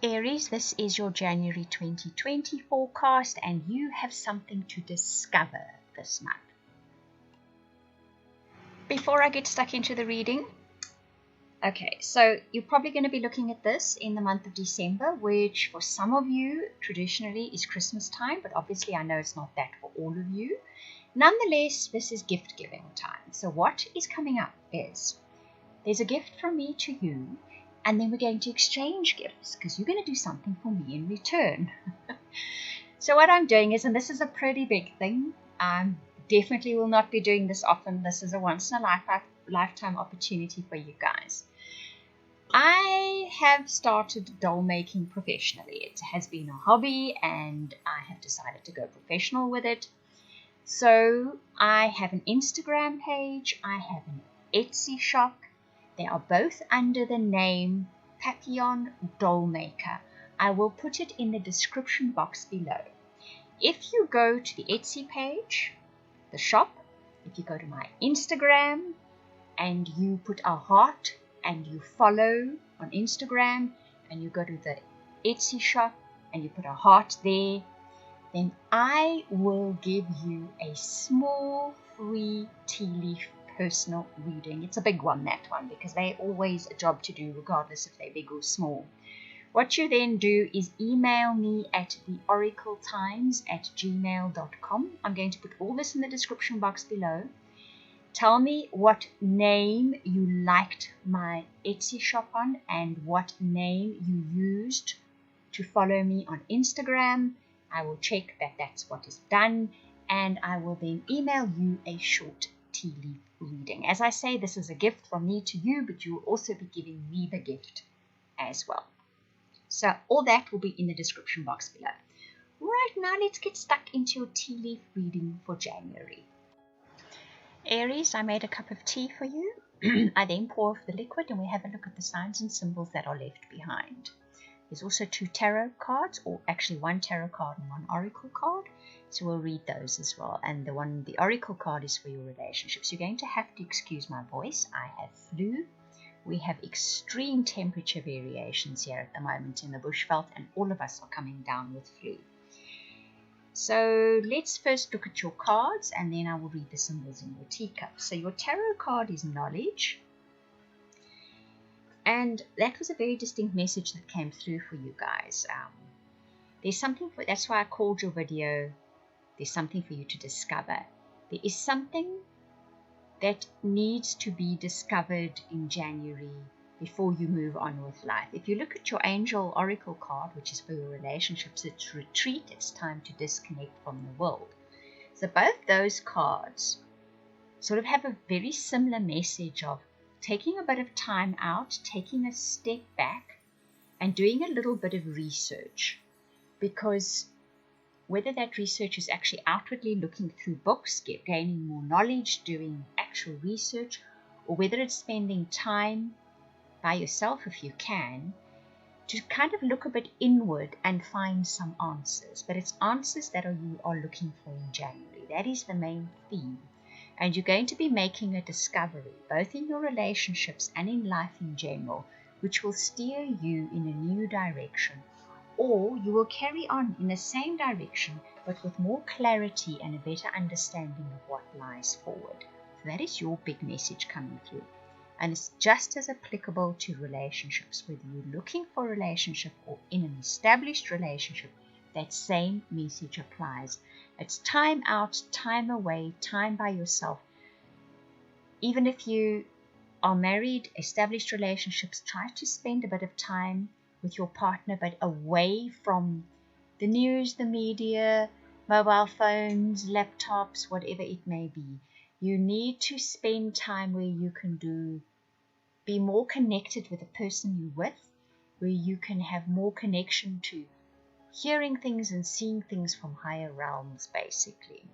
Aries, this is your January 2020 forecast, and you have something to discover this month. Before I get stuck into the reading, okay, so you're probably going to be looking at this in the month of December, which for some of you traditionally is Christmas time, but obviously I know it's not that for all of you. Nonetheless, this is gift giving time. So what is coming up is there's a gift from me to you, and then we're going to exchange gifts because you're going to do something for me in return. So what I'm doing is, and this is a pretty big thing, definitely will not be doing this often. This is a once in a lifetime opportunity for you guys. I have started doll making professionally. It has been a hobby and I have decided to go professional with it. So I have an Instagram page, I have an Etsy shop. They are both under the name Papillon Dollmaker. I will put it in the description box below. If you go to the Etsy page, the shop, if you go to my Instagram and you put a heart and you follow on Instagram and you go to the Etsy shop and you put a heart there, then I will give you a small free tea leaf personal reading. It's a big one, that one, because they're always a job to do regardless if they're big or small. What you then do is email me at theoracletimes@gmail.com. I'm going to put all this in the description box below. Tell me what name you liked my Etsy shop on and what name you used to follow me on Instagram. I will check that that's what is done, and I will then email you a short tea leaf reading. As I say, this is a gift from me to you, but you will also be giving me the gift as well. So all that will be in the description box below. Right, now let's get stuck into your tea leaf reading for January. Aries, I made a cup of tea for you. I then pour off the liquid and we have a look at the signs and symbols that are left behind. There's also 2 tarot cards, or actually 1 tarot card and 1 oracle card. So we'll read those as well. And the oracle card is for your relationships. You're going to have to excuse my voice. I have flu. We have extreme temperature variations here at the moment in the bushveld, and all of us are coming down with flu. So let's first look at your cards, and then I will read the symbols in your teacup. So your tarot card is knowledge. And that was a very distinct message that came through for you guys. There's something for, that's why I called your video, there's something for you to discover. There is something that needs to be discovered in January before you move on with life. If you look at your angel oracle card, which is for your relationships, it's retreat, it's time to disconnect from the world. So both those cards sort of have a very similar message of taking a bit of time out, taking a step back, and doing a little bit of research. Because whether that research is actually outwardly looking through books, gaining more knowledge, doing actual research, or whether it's spending time by yourself if you can, to kind of look a bit inward and find some answers. But it's answers that you are looking for in January. That is the main theme. And you're going to be making a discovery, both in your relationships and in life in general, which will steer you in a new direction. Or you will carry on in the same direction, but with more clarity and a better understanding of what lies forward. So that is your big message coming through. And it's just as applicable to relationships, whether you're looking for a relationship or in an established relationship, that same message applies. It's time out, time away, time by yourself. Even if you are married, established relationships, try to spend a bit of time with your partner, but away from the news, the media, mobile phones, laptops, whatever it may be. You need to spend time where you can be more connected with the person you're with, where you can have more connection to hearing things and seeing things from higher realms, basically.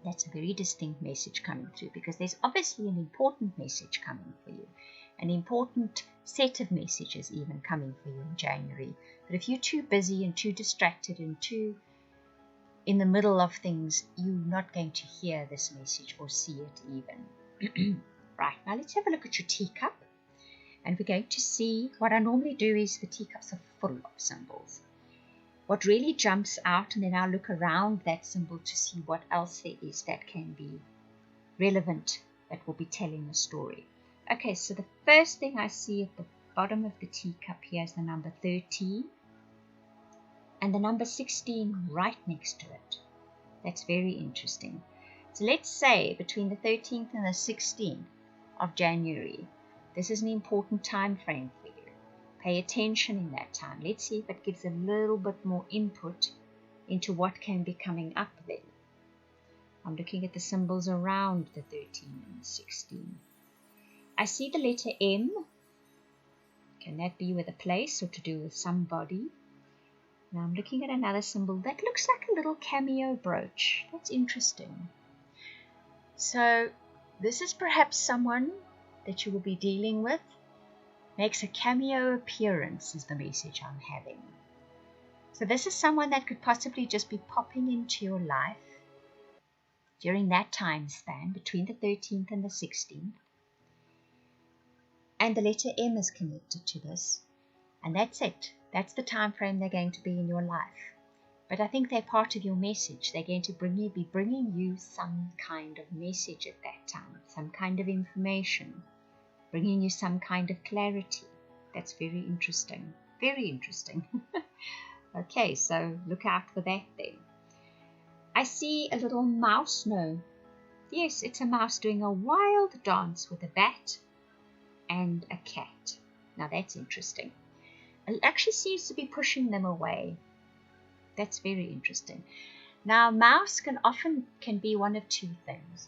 That's a very distinct message coming through, because there's obviously an important message coming for you, an important set of messages even coming for you in January. But if you're too busy and too distracted and too in the middle of things, you're not going to hear this message or see it even. Right, now let's have a look at your teacup. And we're going to see, what I normally do is the teacups are full of symbols. What really jumps out, and then I'll look around that symbol to see what else there is that can be relevant, that will be telling a story. Okay, so the first thing I see at the bottom of the teacup here is the number 13 and the number 16 right next to it. That's very interesting. So let's say between the 13th and the 16th of January, this is an important time frame for you. Pay attention in that time. Let's see if it gives a little bit more input into what can be coming up then. I'm looking at the symbols around the 13 and the 16. I see the letter M. Can that be with a place or to do with somebody? Now I'm looking at another symbol that looks like a little cameo brooch. That's interesting. So this is perhaps someone that you will be dealing with. Makes a cameo appearance is the message I'm having. So this is someone that could possibly just be popping into your life during that time span between the 13th and the 16th. And the letter M is connected to this. And that's it. That's the time frame they're going to be in your life. But I think they're part of your message. They're going to be bringing you some kind of message at that time, some kind of information, bringing you some kind of clarity. That's very interesting. Very interesting. Okay, so look out for that then. I see a little mouse. No. Yes, it's a mouse doing a wild dance with a bat and a cat. Now that's interesting. It actually seems to be pushing them away. That's very interesting. Now, mouse can be one of two things.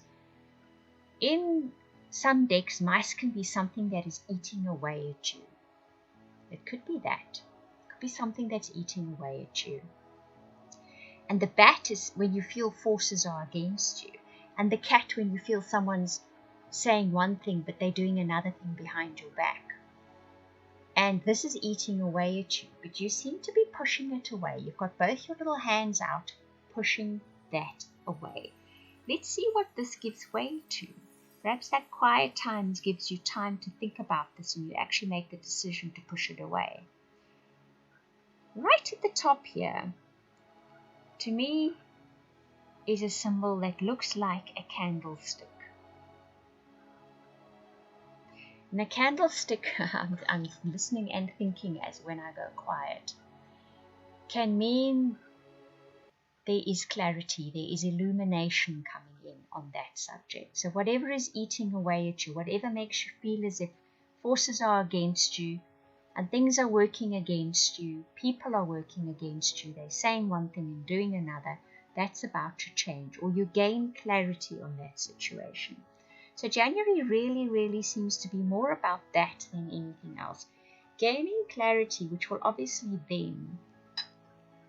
In some decks, mice can be something that is eating away at you. It could be that. It could be something that's eating away at you. And the bat is when you feel forces are against you. And the cat when you feel someone's saying one thing but they're doing another thing behind your back. And this is eating away at you, but you seem to be pushing it away. You've got both your little hands out, pushing that away. Let's see what this gives way to. Perhaps that quiet time gives you time to think about this and you actually make the decision to push it away. Right at the top here, to me, is a symbol that looks like a candlestick. And a candlestick, I'm listening and thinking as when I go quiet, can mean there is clarity, there is illumination coming in on that subject. So whatever is eating away at you, whatever makes you feel as if forces are against you and things are working against you, people are working against you, they're saying one thing and doing another, that's about to change, or you gain clarity on that situation. So January really seems to be more about that than anything else. Gaining clarity, which will obviously then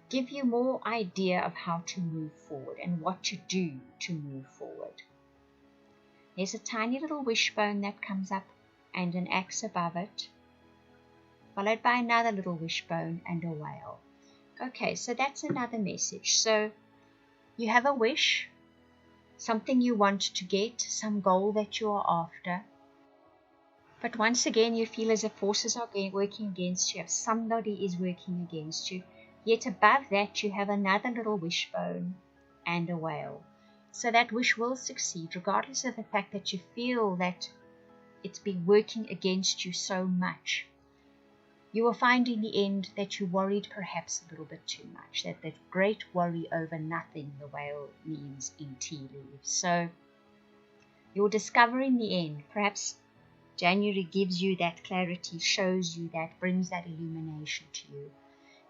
give you more idea of how to move forward and what to do to move forward. There's a tiny little wishbone that comes up and an axe above it, followed by another little wishbone and a whale. Okay, so that's another message. So you have a wish, something you want to get, some goal that you are after. But once again, you feel as if forces are working against you, if somebody is working against you. Yet above that, you have another little wishbone and a whale. So that wish will succeed, regardless of the fact that you feel that it's been working against you so much. You will find in the end that you worried perhaps a little bit too much, that great worry over nothing, the whale means in tea leaves. So you'll discover in the end, perhaps January gives you that clarity, shows you that, brings that illumination to you.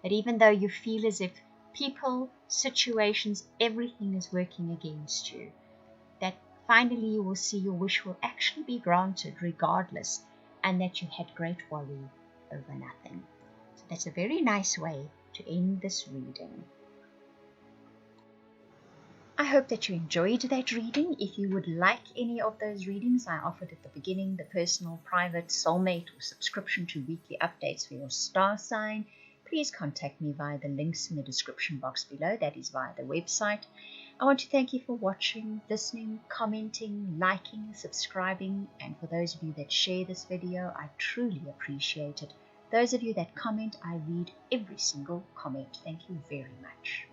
That even though you feel as if people, situations, everything is working against you, that finally you will see your wish will actually be granted regardless, and that you had great worry over nothing. So that's a very nice way to end this reading. I hope that you enjoyed that reading. If you would like any of those readings I offered at the beginning, the personal, private, soulmate, or subscription to weekly updates for your star sign, please contact me via the links in the description box below. That is via the website. I want to thank you for watching, listening, commenting, liking, subscribing, and for those of you that share this video, I truly appreciate it. Those of you that comment, I read every single comment. Thank you very much.